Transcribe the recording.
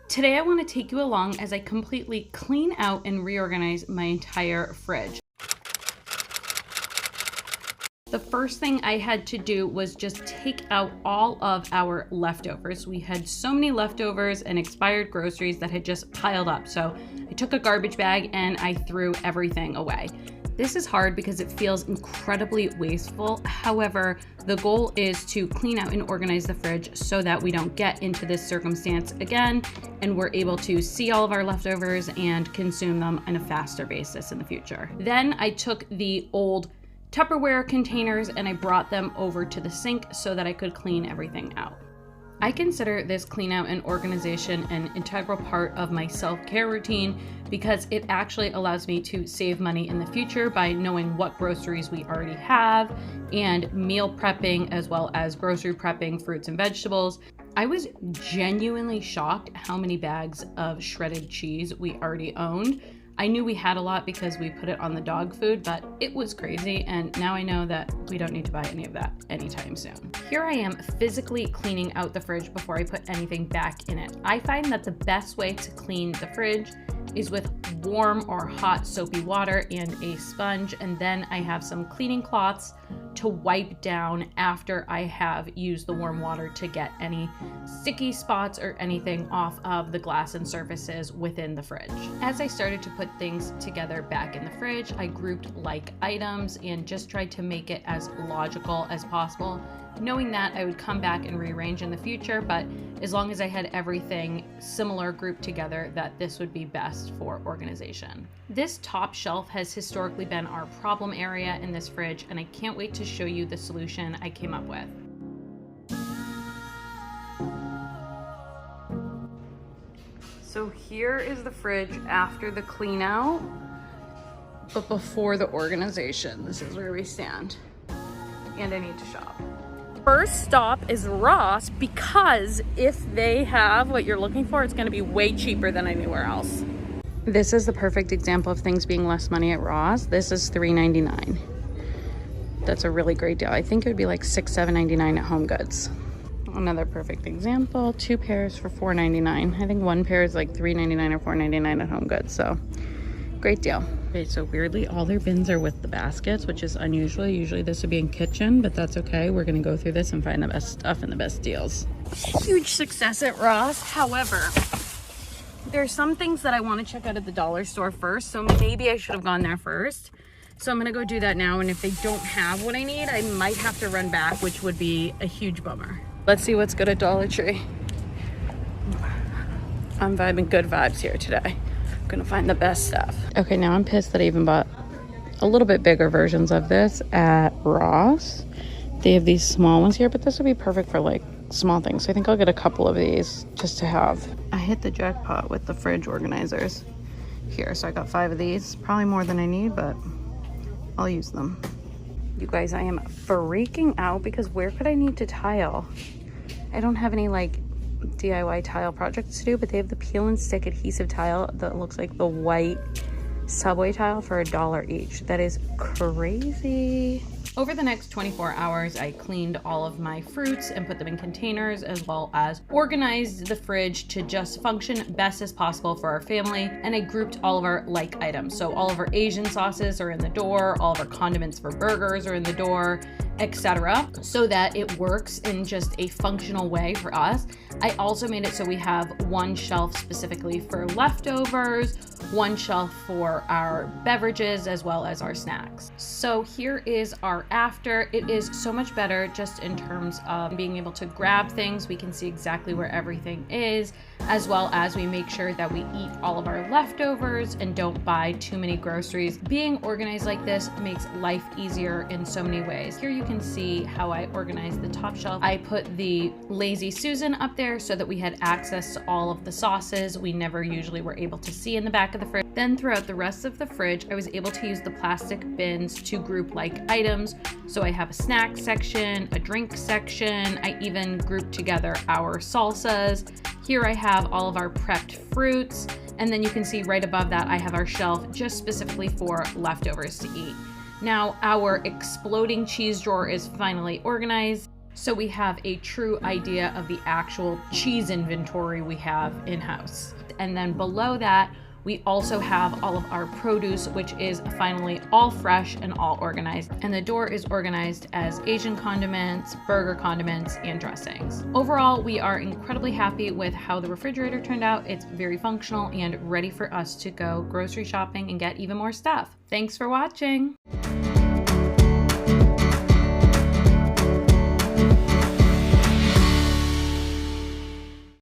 Today I want to take you along as I completely clean out and reorganize my entire fridge. The first thing I had to do was just take out all of our leftovers. We had so many leftovers and expired groceries that had just piled up. So I took a garbage bag and I threw everything away. This is hard because it feels incredibly wasteful. However, the goal is to clean out and organize the fridge so that we don't get into this circumstance again and we're able to see all of our leftovers and consume them on a faster basis in the future. Then I took the old Tupperware containers and I brought them over to the sink so that I could clean everything out. I consider this clean out and organization an integral part of my self-care routine because it actually allows me to save money in the future by knowing what groceries we already have and meal prepping as well as grocery prepping fruits and vegetables. I was genuinely shocked how many bags of shredded cheese we already owned. I knew we had a lot because we put it on the dog food, but it was crazy, and now I know that we don't need to buy any of that anytime soon. Here I am physically cleaning out the fridge before I put anything back in it. I find that the best way to clean the fridge is with warm or hot soapy water and a sponge, and then I have some cleaning cloths to wipe down after I have used the warm water to get any sticky spots or anything off of the glass and surfaces within the fridge. As I started to put things together back in the fridge, I grouped like items and just tried to make it as logical as possible, knowing that I would come back and rearrange in the future, but as long as I had everything similar grouped together, that this would be best for organization. This top shelf has historically been our problem area in this fridge, and I can't wait to show you the solution I came up with. So here is the fridge after the clean out, but before the organization. This is where we stand, and I need to shop. First stop is Ross because if they have what you're looking for, it's going to be way cheaper than anywhere else. This is the perfect example of things being less money at Ross. This is $3.99. That's a really great deal. I think it would be like $7.99 at Home Goods. Another perfect example, 2 pairs for $4.99. I think 1 pair is like $3.99 or $4.99 at Home Goods, so great deal. Okay, so weirdly, all their bins are with the baskets, which is unusual. Usually this would be in kitchen, but that's okay. We're gonna go through this and find the best stuff and the best deals. Huge success at Ross. However, there's some things that I wanna check out at the dollar store first, so maybe I should have gone there first. So I'm gonna go do that now, and if they don't have what I need, I might have to run back, which would be a huge bummer. Let's see what's good at Dollar Tree. I'm vibing good vibes here today. Gonna find the best stuff. Okay, now I'm pissed that I even bought a little bit bigger versions of this at Ross. They have these small ones here, but this would be perfect for like small things. So I think I'll get a couple of these just to have. I hit the jackpot with the fridge organizers here. So I got 5 of these, probably more than I need, but I'll use them. You guys, I am freaking out because where could I need to tile? I don't have any like DIY tile projects to do, but they have the peel and stick adhesive tile that looks like the white Subway tile for $1 each. That is crazy. Over the next 24 hours, I cleaned all of my fruits and put them in containers, as well as organized the fridge to just function best as possible for our family. And I grouped all of our like items. So all of our Asian sauces are in the door, all of our condiments for burgers are in the door, etc., so that it works in just a functional way for us. I also made it so we have one shelf specifically for leftovers, one shelf for our beverages, as well as our snacks. So here is our after. It is so much better just in terms of being able to grab things. We can see exactly where everything is, as well as we make sure that we eat all of our leftovers and don't buy too many groceries. Being organized like this makes life easier in so many ways. Here you can see how I organized the top shelf. I put the Lazy Susan up there so that we had access to all of the sauces we never usually were able to see in the back of the fridge. Then throughout the rest of the fridge, I was able to use the plastic bins to group like items. So I have a snack section, a drink section. I even grouped together our salsas. Here I have all of our prepped fruits. And then you can see right above that, I have our shelf just specifically for leftovers to eat. Now our exploding cheese drawer is finally organized. so we have a true idea of the actual cheese inventory we have in-house. And then below that, we also have all of our produce, which is finally all fresh and all organized. And the door is organized as Asian condiments, burger condiments, and dressings. Overall, we are incredibly happy with how the refrigerator turned out. It's very functional and ready for us to go grocery shopping and get even more stuff. Thanks for watching.